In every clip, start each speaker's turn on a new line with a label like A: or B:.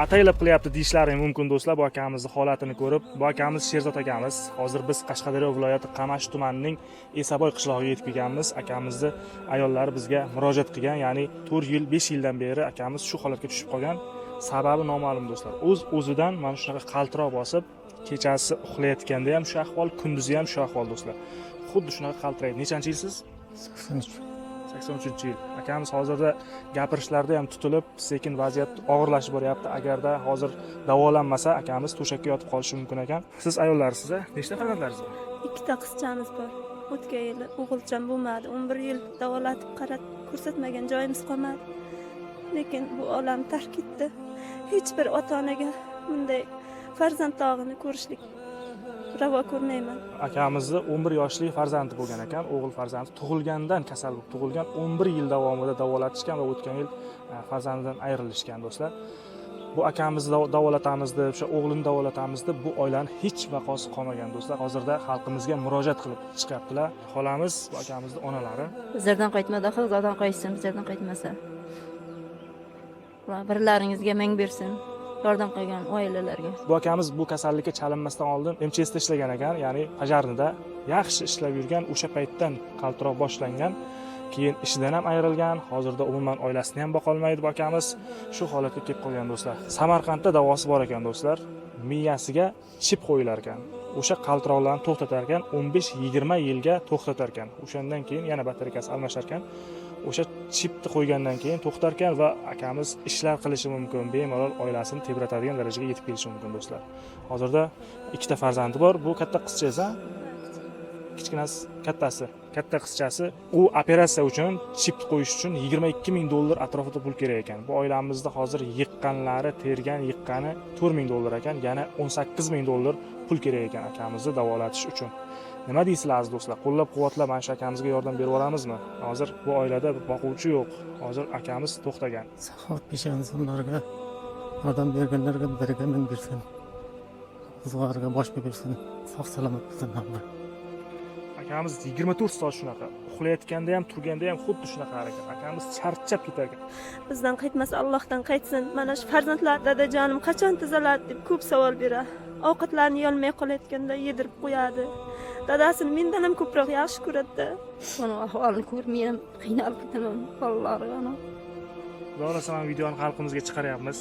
A: ataylab qilyapti deyishlaring mumkin do'stlar. Bu akamizni holatini ko'rib, bu akamiz Sherzod akamiz. Hozir biz Qashqadaryo viloyati Qamash tumanining Esaboy qishlog'iga yetib kelganmiz. Akamizni ayollari bizga murojaat qilgan, ya'ni 4 yil, 5 yildan beri akamiz shu holatga tushib qolgan. Sababi noma'lum do'stlar. O'zidan mana shunaqa qaltiroq bosib, kechasi uxlayotganda ham shu ahvol, kunduzi ham shu ahvol do'stlar. Xuddi shunaqa qaltiraydi. Nechanchi yilsiz? 83 yil. Akamiz hozirda gapirishlarda ham tutilib, sekin vaziyat og'irlashib boryapti. Agarda hozir davolanmasa, akamiz to'shakka yotib qolishi mumkin ekan. Siz ayollarsiz, nechta farzandlaringiz bor?
B: 2 ta qizchamiz bor. O'tgan yil o'g'ilcham bo'lmadi. 11 yil davolatib ko'rsatmagan joyimiz qolmadi. Lekin bu olam tark etdi. Hech bir ota-onaga bunday farzand dog'ini ko'rishlik ravo ko'rmayman.
A: Akamizni 11 yoshli farzandi bo'lgan ekan, o'g'il farzandi tug'ilgandan kasal bo'lib tug'ilgan, 11 yil davomida davolatishgan va o'tgan yil farzandidan ayrilishgan do'stlar. Bu akamizni davolatamiz deb, o'sha o'g'lini davolatamiz deb bu oilani hech vaqosi qolmagan do'stlar. Hozirda xalqimizga murojaat qilib chiqyaptilar. Xolamiz bu akamizni onalari.
C: Bizlardan qaytmadi, xalqdan qaytsin, bizlardan qaytmasa. Va birlaringizga ming bersin. Yordam qilgan oilalarga.
A: Bu akamiz bu kasallikka chalinmasdan oldin MCSda ishlagan ekan, ya'ni pajarnida yaxshi ishlab yurgan, o'sha paytdan qaltiroq boshlangan. Keyin ishidan ham ayrilgan, hozirda umuman oilasini ham boqa olmaydi bu akamiz. Shu holatga kelib qolgan do'stlar. Samarqandda davosi bor ekan do'stlar. Miyasiga chip qo'yilar ekan. O'sha qaltiroqlarni to'xtatar ekan, 15-20 yilga to'xtatar ekan. O'shandan keyin yana batareyasi almashar ekan. O'sha chipni qo'ygandan keyin to'xtar ekan va akamiz ishlar qilishi mumkin, bemalol oilasini tebratadigan darajaga yetib kelishi mumkin do'stlar. Hozirda 2 ta farzandi bor. Bu katta qizchasi, kichkinasi, kattasi. Katta qizchasi u operatsiya uchun chip qo'yish uchun $22,000 atrofida pul kerak ekan. Bu oilamizda hozir yiqqanlari, tergan, yiqqani $4,000 ekan, yana $18,000 pul kerak ekan akamizni davolatish uchun. Nima deysizlar do'stlar? Qo'llab-quvvatlab mana shu akamizga yordam berib olamizmi? Hozir bu oilada boquvchi yo'q. Hozir akamiz to'xtagan.
D: Saxovat peshan insonlarga yordam berganlarga biriga ming bersin. Qizlarga boshqa bersin. Sog' salomat bo'lsin.
A: Akamiz 24 soat shunaqa. Uxlayotganda ham, turganda ham xuddi shunaqa harakat. Akamiz charchab ketar ekan.
B: Bizdan qaytmasa Allohdan qaytsin. Mana shu farzandlar dadajonim qachon tuzaladi deb ko'p savol beradi. Ovqatlarni yeyolmay qolayotganda yedirib qo'yadi. Dadasini mendan ham ko'proq yaxshi ko'radi.
C: Buni ahvolini ko'rmayman, qiynalib ketaman bolalarga.
A: Xudo xolasa men videoni xalqimizga chiqaryapmiz.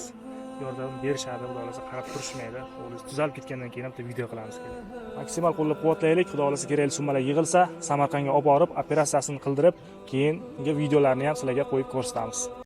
A: Yordam berishadi, xudo xolasa qarab turishmaydi. O'g'lingiz tuzalib ketgandan keyin ham video qilamiz kerak. Maksimal qo'llab-quvvatlaylik. Xudo xolasa kerakli summalar yig'ilsa, Samarqandga olib borib, operatsiyasini qildirib, keyin videolarni ham sizlarga qo'yib ko'rsatamiz.